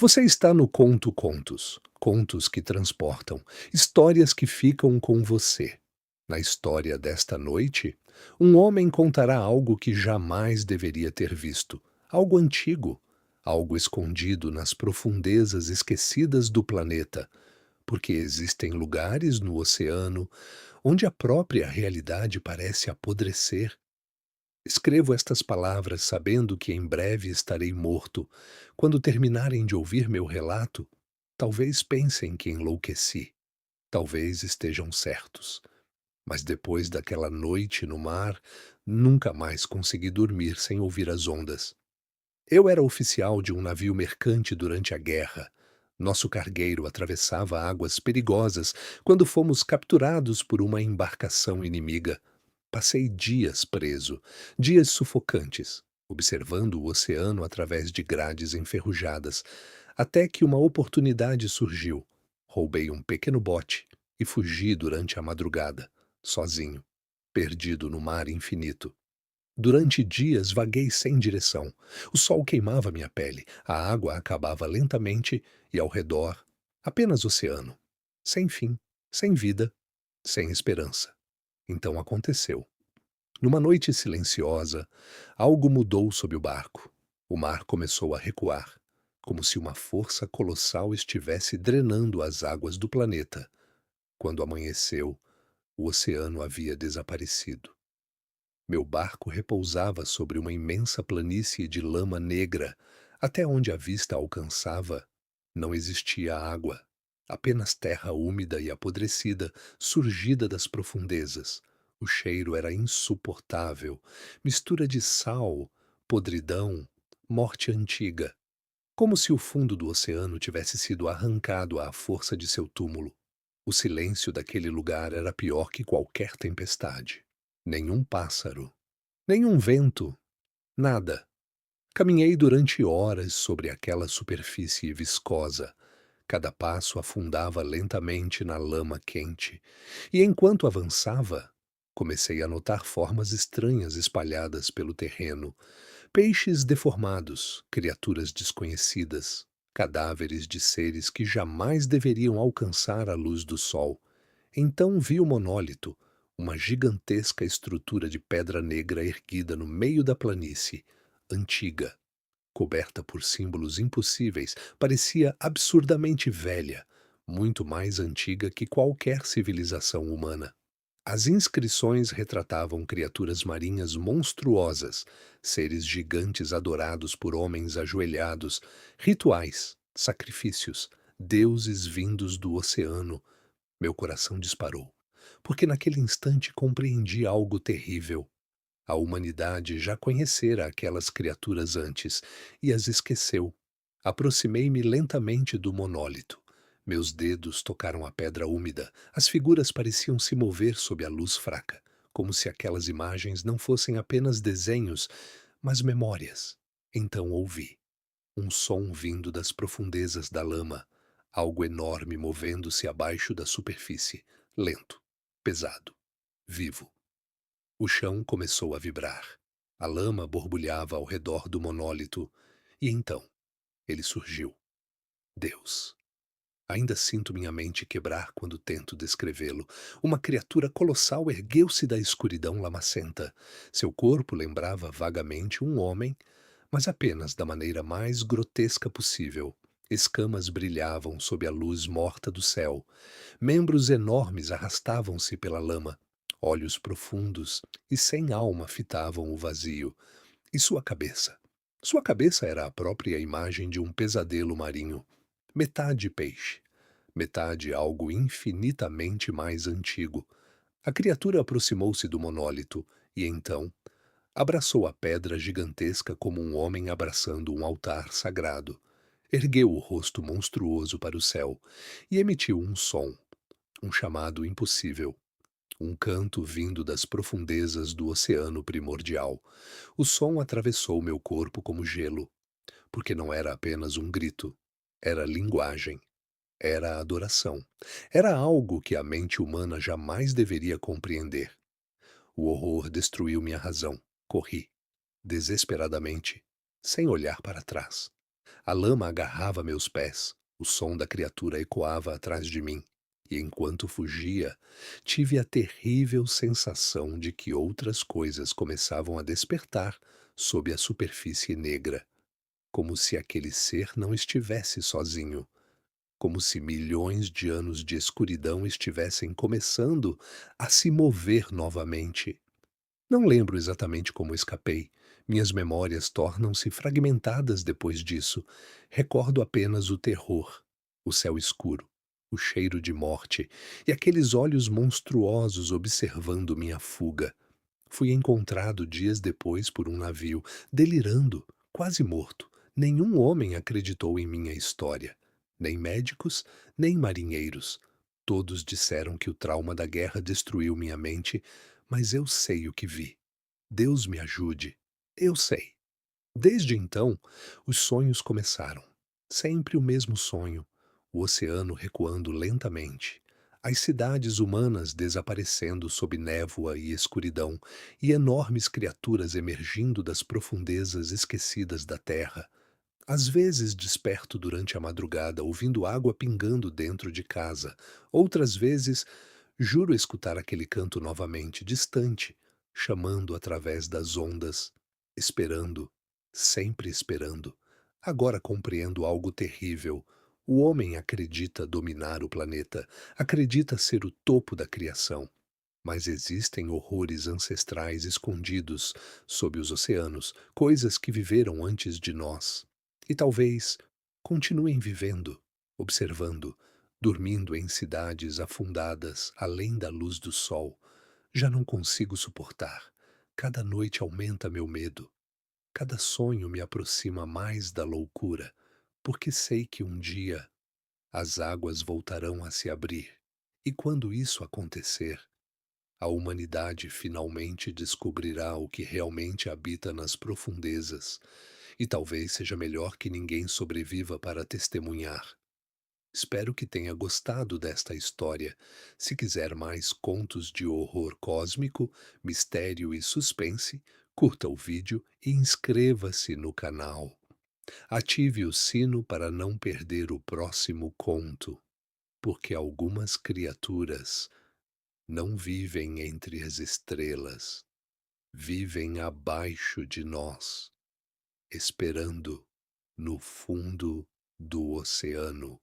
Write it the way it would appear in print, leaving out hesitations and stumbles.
Você está no Conto Contos, contos que transportam, histórias que ficam com você. Na história desta noite, um homem contará algo que jamais deveria ter visto, algo antigo, algo escondido nas profundezas esquecidas do planeta, porque existem lugares no oceano onde a própria realidade parece apodrecer. Escrevo estas palavras sabendo que em breve estarei morto. Quando terminarem de ouvir meu relato, talvez pensem que enlouqueci. Talvez estejam certos. Mas depois daquela noite no mar, nunca mais consegui dormir sem ouvir as ondas. Eu era oficial de um navio mercante durante a guerra. Nosso cargueiro atravessava águas perigosas quando fomos capturados por uma embarcação inimiga. Passei dias preso, dias sufocantes, observando o oceano através de grades enferrujadas, até que uma oportunidade surgiu. Roubei um pequeno bote e fugi durante a madrugada, sozinho, perdido no mar infinito. Durante dias vaguei sem direção. O sol queimava minha pele, a água acabava lentamente e ao redor apenas oceano. Sem fim, sem vida, sem esperança. Então aconteceu. Numa noite silenciosa, algo mudou sob o barco. O mar começou a recuar, como se uma força colossal estivesse drenando as águas do planeta. Quando amanheceu, o oceano havia desaparecido. Meu barco repousava sobre uma imensa planície de lama negra. Até onde a vista alcançava, não existia água, apenas terra úmida e apodrecida, surgida das profundezas. O cheiro era insuportável, mistura de sal, podridão, morte antiga, como se o fundo do oceano tivesse sido arrancado à força de seu túmulo. O silêncio daquele lugar era pior que qualquer tempestade. Nenhum pássaro, nenhum vento, nada. Caminhei durante horas sobre aquela superfície viscosa. Cada passo afundava lentamente na lama quente, e enquanto avançava, comecei a notar formas estranhas espalhadas pelo terreno. Peixes deformados, criaturas desconhecidas, cadáveres de seres que jamais deveriam alcançar a luz do sol. Então vi o monólito, uma gigantesca estrutura de pedra negra erguida no meio da planície, antiga, coberta por símbolos impossíveis, parecia absurdamente velha, muito mais antiga que qualquer civilização humana. As inscrições retratavam criaturas marinhas monstruosas, seres gigantes adorados por homens ajoelhados, rituais, sacrifícios, deuses vindos do oceano. Meu coração disparou, porque naquele instante compreendi algo terrível. A humanidade já conhecera aquelas criaturas antes e as esqueceu. Aproximei-me lentamente do monólito. Meus dedos tocaram a pedra úmida. As figuras pareciam se mover sob a luz fraca, como se aquelas imagens não fossem apenas desenhos, mas memórias. Então ouvi um som vindo das profundezas da lama, algo enorme movendo-se abaixo da superfície, lento, pesado, vivo. O chão começou a vibrar. A lama borbulhava ao redor do monólito, e então ele surgiu. Deus. Ainda sinto minha mente quebrar quando tento descrevê-lo. Uma criatura colossal ergueu-se da escuridão lamacenta. Seu corpo lembrava vagamente um homem, mas apenas da maneira mais grotesca possível. Escamas brilhavam sob a luz morta do céu. Membros enormes arrastavam-se pela lama. Olhos profundos e sem alma fitavam o vazio. E sua cabeça? Sua cabeça era a própria imagem de um pesadelo marinho. Metade peixe, metade algo infinitamente mais antigo. A criatura aproximou-se do monólito e então abraçou a pedra gigantesca como um homem abraçando um altar sagrado. Ergueu o rosto monstruoso para o céu e emitiu um som, um chamado impossível, um canto vindo das profundezas do oceano primordial. O som atravessou meu corpo como gelo, porque não era apenas um grito, era linguagem, era adoração, era algo que a mente humana jamais deveria compreender. O horror destruiu minha razão. Corri, desesperadamente, sem olhar para trás. A lama agarrava meus pés, o som da criatura ecoava atrás de mim, e enquanto fugia, tive a terrível sensação de que outras coisas começavam a despertar sob a superfície negra, como se aquele ser não estivesse sozinho, como se milhões de anos de escuridão estivessem começando a se mover novamente. Não lembro exatamente como escapei. Minhas memórias tornam-se fragmentadas depois disso. Recordo apenas o terror, o céu escuro, o cheiro de morte e aqueles olhos monstruosos observando minha fuga. Fui encontrado dias depois por um navio, delirando, quase morto. Nenhum homem acreditou em minha história. Nem médicos, nem marinheiros. Todos disseram que o trauma da guerra destruiu minha mente, mas eu sei o que vi. Deus me ajude. Eu sei. Desde então, os sonhos começaram. Sempre o mesmo sonho: o oceano recuando lentamente, as cidades humanas desaparecendo sob névoa e escuridão, e enormes criaturas emergindo das profundezas esquecidas da terra. Às vezes desperto durante a madrugada, ouvindo água pingando dentro de casa. Outras vezes, juro escutar aquele canto novamente, distante, chamando através das ondas, esperando, sempre esperando. Agora compreendo algo terrível. O homem acredita dominar o planeta, acredita ser o topo da criação. Mas existem horrores ancestrais escondidos sob os oceanos, coisas que viveram antes de nós. E talvez continuem vivendo, observando, dormindo em cidades afundadas além da luz do sol. Já não consigo suportar. Cada noite aumenta meu medo. Cada sonho me aproxima mais da loucura, porque sei que um dia as águas voltarão a se abrir. E quando isso acontecer, a humanidade finalmente descobrirá o que realmente habita nas profundezas, e talvez seja melhor que ninguém sobreviva para testemunhar. Espero que tenha gostado desta história. Se quiser mais contos de horror cósmico, mistério e suspense, curta o vídeo e inscreva-se no canal. Ative o sino para não perder o próximo conto, porque algumas criaturas não vivem entre as estrelas, vivem abaixo de nós, esperando no fundo do oceano.